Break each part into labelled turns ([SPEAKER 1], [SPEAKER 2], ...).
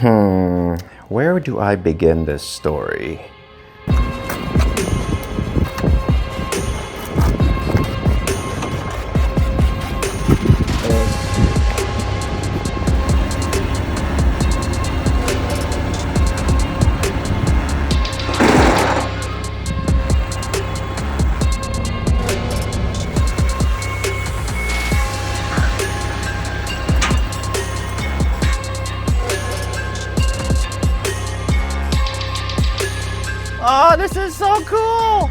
[SPEAKER 1] Where do I begin this story? Oh, this is so cool!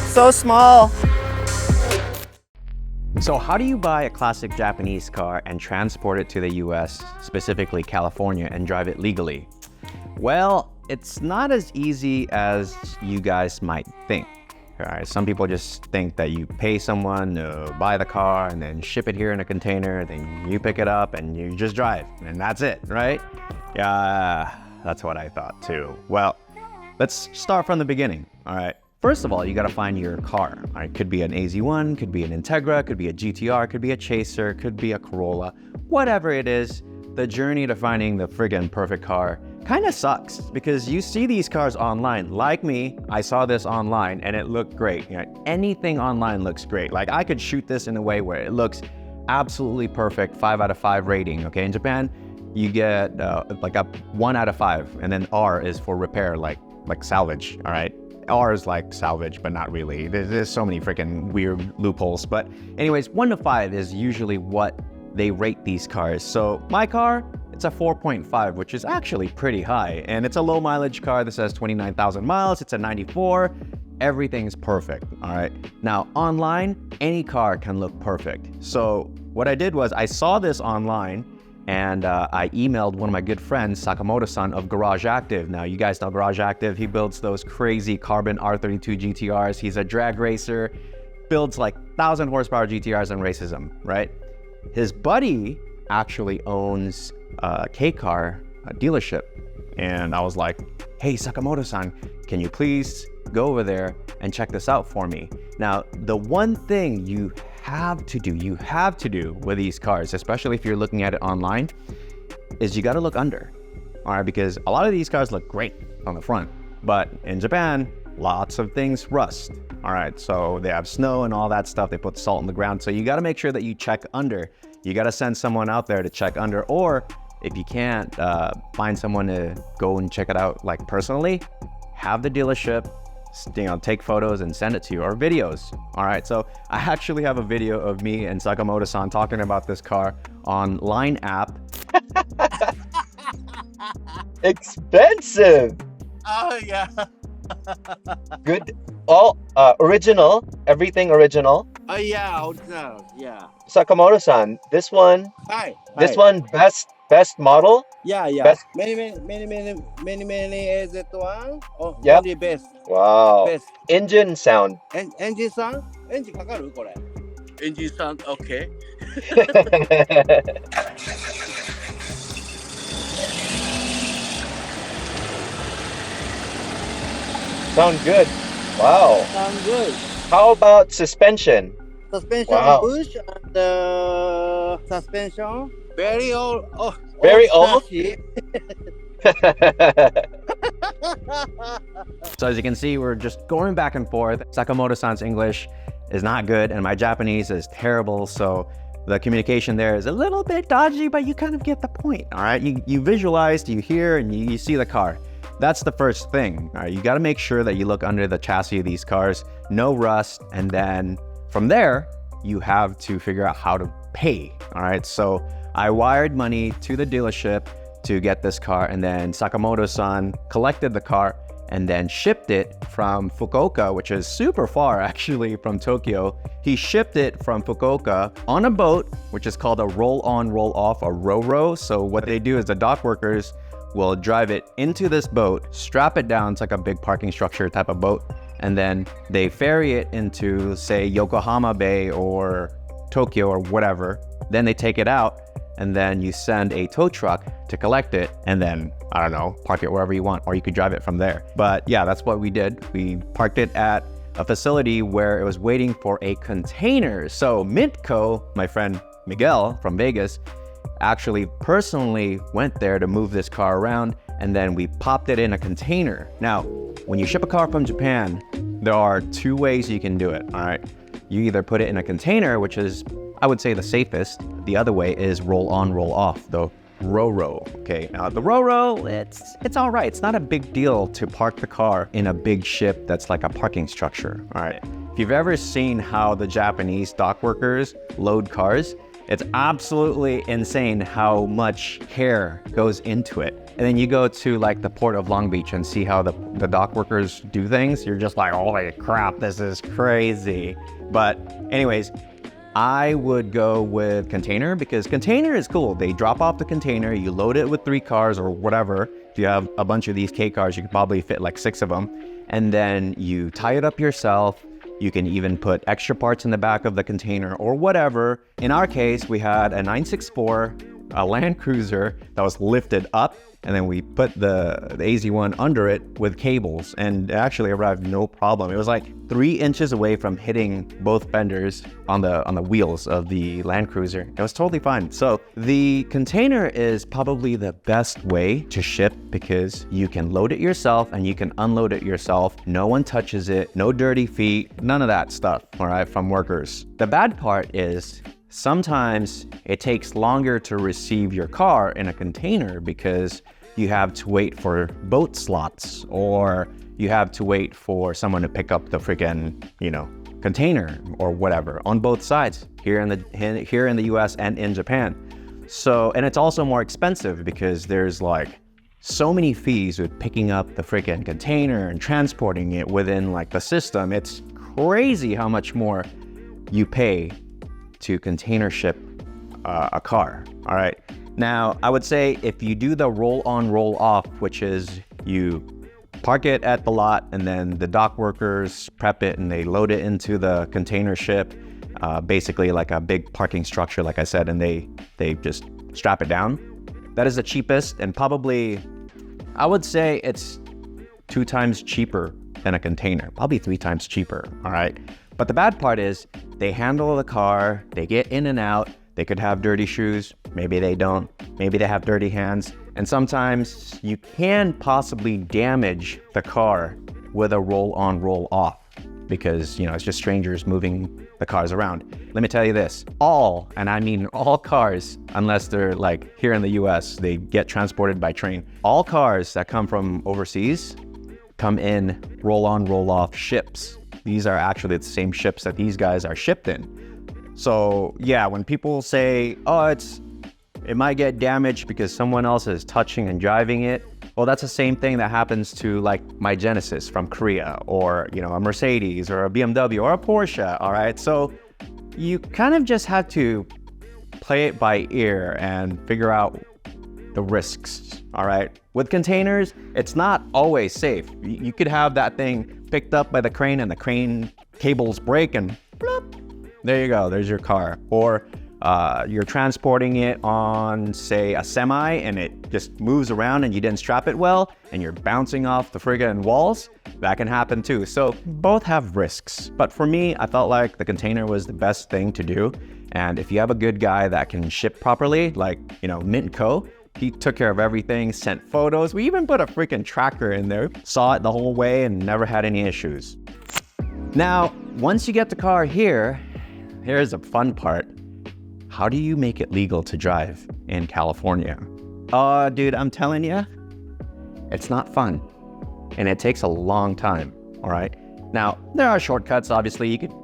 [SPEAKER 1] So small. So how do you buy a classic Japanese car and transport it to the US, specifically California, and drive it legally? Well, it's not as easy as you guys might think. All right, some people just think that you pay someone to buy the car and then ship it here in a container, then you pick it up and you just drive, and that's it, right? Yeah, that's what I thought too. Well, let's start from the beginning, all right? First of all, you gotta find your car. All right, could be an AZ1, could be an Integra, could be a GTR, could be a Chaser, could be a Corolla. Whatever it is, the journey to finding the friggin' perfect car kind of sucks because you see these cars online. Like me, I saw this online and it looked great. You know, anything online looks great. Like I could shoot this in a way where it looks absolutely perfect, 5 out of 5 rating. Okay, in Japan, you get like a 1 out of 5, and then R is for repair, like salvage. All right, R is like salvage, but not really. There's so many freaking weird loopholes. But anyways, 1 to 5 is usually what they rate these cars. So my car, it's a 4.5, which is actually pretty high. And it's a low mileage car. This has 29,000 miles. It's a 94. Everything's perfect, all right? Now, online, any car can look perfect. So what I did was I saw this online and I emailed one of my good friends, Sakamoto-san of Garage Active. Now, you guys know Garage Active. He builds those crazy carbon R32 GTRs. He's a drag racer, builds like 1,000 horsepower GTRs and races them, right? His buddy actually owns a K-car dealership. And I was like, hey, Sakamoto-san, can you please go over there and check this out for me? Now, the one thing you have to do with these cars, especially if you're looking at it online, is you got to look under. All right, because a lot of these cars look great on the front, but in Japan, lots of things rust. All right, so they have snow and all that stuff. They put salt in the ground. So you got to make sure that you check under. You got to send someone out there to check under, or if you can't find someone to go and check it out like personally, have the dealership, you know, take photos and send it to you, or videos. All right, so I actually have a video of me and Sakamoto-san talking about this car on Line app.
[SPEAKER 2] Expensive.
[SPEAKER 3] Oh yeah.
[SPEAKER 2] Good. All original. Everything original.
[SPEAKER 3] Oh yeah, original. Yeah.
[SPEAKER 2] Sakamoto-san, this one
[SPEAKER 3] Hi.
[SPEAKER 2] best model.
[SPEAKER 3] Yeah.
[SPEAKER 2] Best.
[SPEAKER 3] Many AZ1. Oh,
[SPEAKER 2] Yep.
[SPEAKER 3] only best.
[SPEAKER 2] Wow.
[SPEAKER 3] Best.
[SPEAKER 2] Engine sound.
[SPEAKER 3] Engine sound? Engine かかるこれ。Engine sound, okay.
[SPEAKER 2] Sound good. Wow.
[SPEAKER 3] Sound good.
[SPEAKER 2] How about suspension?
[SPEAKER 3] Suspension
[SPEAKER 2] Wow.
[SPEAKER 3] push and suspension very old. Oh,
[SPEAKER 2] Very old?
[SPEAKER 3] flashy.
[SPEAKER 1] So as you can see, we're just going back and forth. Sakamoto-san's English is not good and my Japanese is terrible. So the communication there is a little bit dodgy, but you kind of get the point, all right? You visualize, you hear, and you see the car. That's the first thing, all right? You gotta make sure that you look under the chassis of these cars, no rust, and then from there, you have to figure out how to pay, all right? So I wired money to the dealership to get this car, and then Sakamoto-san collected the car and then shipped it from Fukuoka, which is super far actually from Tokyo. He shipped it from Fukuoka on a boat, which is called a roll-on, roll-off, a ro-ro. So what they do is the dock workers will drive it into this boat, strap it down, it's like a big parking structure type of boat, and then they ferry it into, say, Yokohama Bay or Tokyo or whatever. Then they take it out, and then you send a tow truck to collect it, and then, I don't know, park it wherever you want, or you could drive it from there. But yeah, that's what we did. We parked it at a facility where it was waiting for a container. So Mintco, my friend Miguel from Vegas, actually personally went there to move this car around, and then we popped it in a container. Now, when you ship a car from Japan, there are two ways you can do it, all right? You either put it in a container, which is, I would say, the safest. The other way is roll on, roll off, the Ro-Ro, okay? Now, the Ro-Ro, it's all right. It's not a big deal to park the car in a big ship that's like a parking structure, all right? If you've ever seen how the Japanese dock workers load cars, it's absolutely insane how much care goes into it. And then you go to like the port of Long Beach and see how the dock workers do things. You're just like, holy crap, this is crazy. But anyways, I would go with container because container is cool. They drop off the container, you load it with 3 cars or whatever. If you have a bunch of these K cars, you could probably fit like 6 of them. And then you tie it up yourself. You can even put extra parts in the back of the container or whatever. In our case, we had a 964, a Land Cruiser that was lifted up, and then we put the AZ1 under it with cables, and it actually arrived no problem. It was like 3 inches away from hitting both fenders on the wheels of the Land Cruiser. It was totally fine. So the container is probably the best way to ship because you can load it yourself and you can unload it yourself. No one touches it, no dirty feet, none of that stuff, all right, from workers. The bad part is sometimes it takes longer to receive your car in a container because you have to wait for boat slots, or you have to wait for someone to pick up the freaking, container or whatever on both sides here in the US and in Japan. So, and it's also more expensive because there's like so many fees with picking up the freaking container and transporting it within like the system. It's crazy how much more you pay to container ship a car, all right? Now, I would say if you do the roll on, roll off, which is you park it at the lot and then the dock workers prep it and they load it into the container ship, basically like a big parking structure, like I said, and they just strap it down. That is the cheapest, and probably, I would say it's 2 times cheaper than a container, probably 3 times cheaper, all right? But the bad part is they handle the car, they get in and out. They could have dirty shoes, maybe they don't, maybe they have dirty hands. And sometimes you can possibly damage the car with a roll on, roll off because, it's just strangers moving the cars around. Let me tell you this, all, and I mean all cars, unless they're like here in the US, they get transported by train. All cars that come from overseas come in roll on, roll off ships. These are actually the same ships that these guys are shipped in. So yeah, when people say, oh, it might get damaged because someone else is touching and driving it, well, that's the same thing that happens to like my Genesis from Korea, or a Mercedes or a BMW or a Porsche, all right? So you kind of just have to play it by ear and figure out the risks, all right? With containers, it's not always safe. You could have that thing picked up by the crane and the crane cables break and bloop, there you go, there's your car. Or you're transporting it on, say, a semi and it just moves around and you didn't strap it well and you're bouncing off the friggin' walls. That can happen too. So both have risks. But for me, I felt like the container was the best thing to do. And if you have a good guy that can ship properly, like, Mint Co., he took care of everything, sent photos. We even put a freaking tracker in there, saw it the whole way and never had any issues. Now, once you get the car here, here's a fun part. How do you make it legal to drive in California? Dude, I'm telling you, it's not fun. And it takes a long time, all right? Now, there are shortcuts, obviously. You could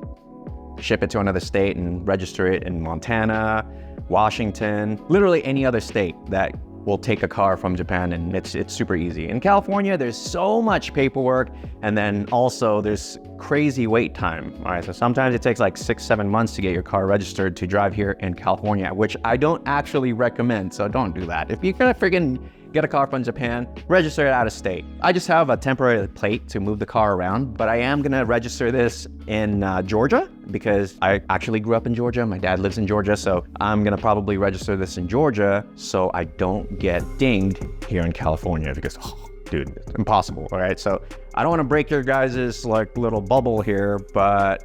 [SPEAKER 1] ship it to another state and register it in Montana, Washington, literally any other state that will take a car from Japan, and it's super easy. In California, there's so much paperwork, and then also there's crazy wait time. All right, so sometimes it takes like 6-7 months to get your car registered to drive here in California, which I don't actually recommend, so don't do that. If you're gonna friggin' get a car from Japan, register it out of state. I just have a temporary plate to move the car around, but I am gonna register this in Georgia because I actually grew up in Georgia. My dad lives in Georgia, so I'm gonna probably register this in Georgia so I don't get dinged here in California because dude, it's impossible. All right, so I don't want to break your guys' like little bubble here, but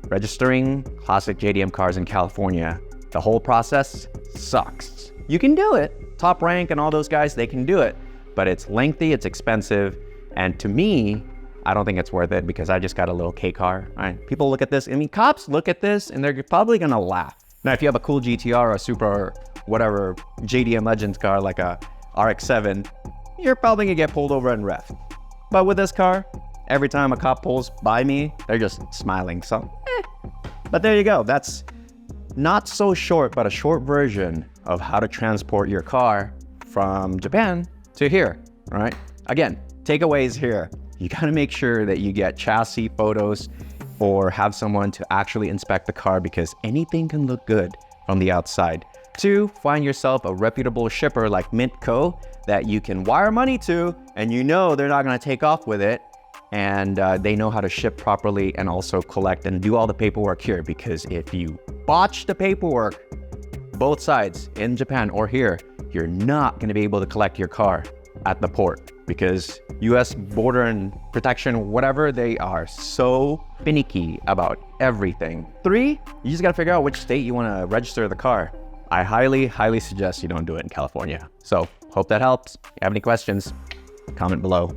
[SPEAKER 1] registering classic JDM cars in California, the whole process sucks. You can do it. Top Rank and all those guys, they can do it, but it's lengthy, it's expensive, and to me, I don't think it's worth it because I just got a little K car. Right? People look at this, I mean, cops look at this and they're probably gonna laugh. Now, if you have a cool GTR or a Supra, whatever JDM Legends car like a RX-7, you're probably gonna get pulled over and ref. But with this car, every time a cop pulls by me, they're just smiling. So, But there you go. That's not so short, but a short version of how to transport your car from Japan to here, all right? Again, takeaways here. You gotta make sure that you get chassis photos or have someone to actually inspect the car because anything can look good from the outside. 2, find yourself a reputable shipper like Mint Co. that you can wire money to and you know they're not gonna take off with it and they know how to ship properly and also collect and do all the paperwork here, because if you botch the paperwork, both sides in Japan or here, you're not gonna be able to collect your car at the port because US border and protection, whatever, they are so finicky about everything. 3, you just gotta figure out which state you wanna register the car. I highly, highly suggest you don't do it in California. So hope that helps. If you have any questions, comment below.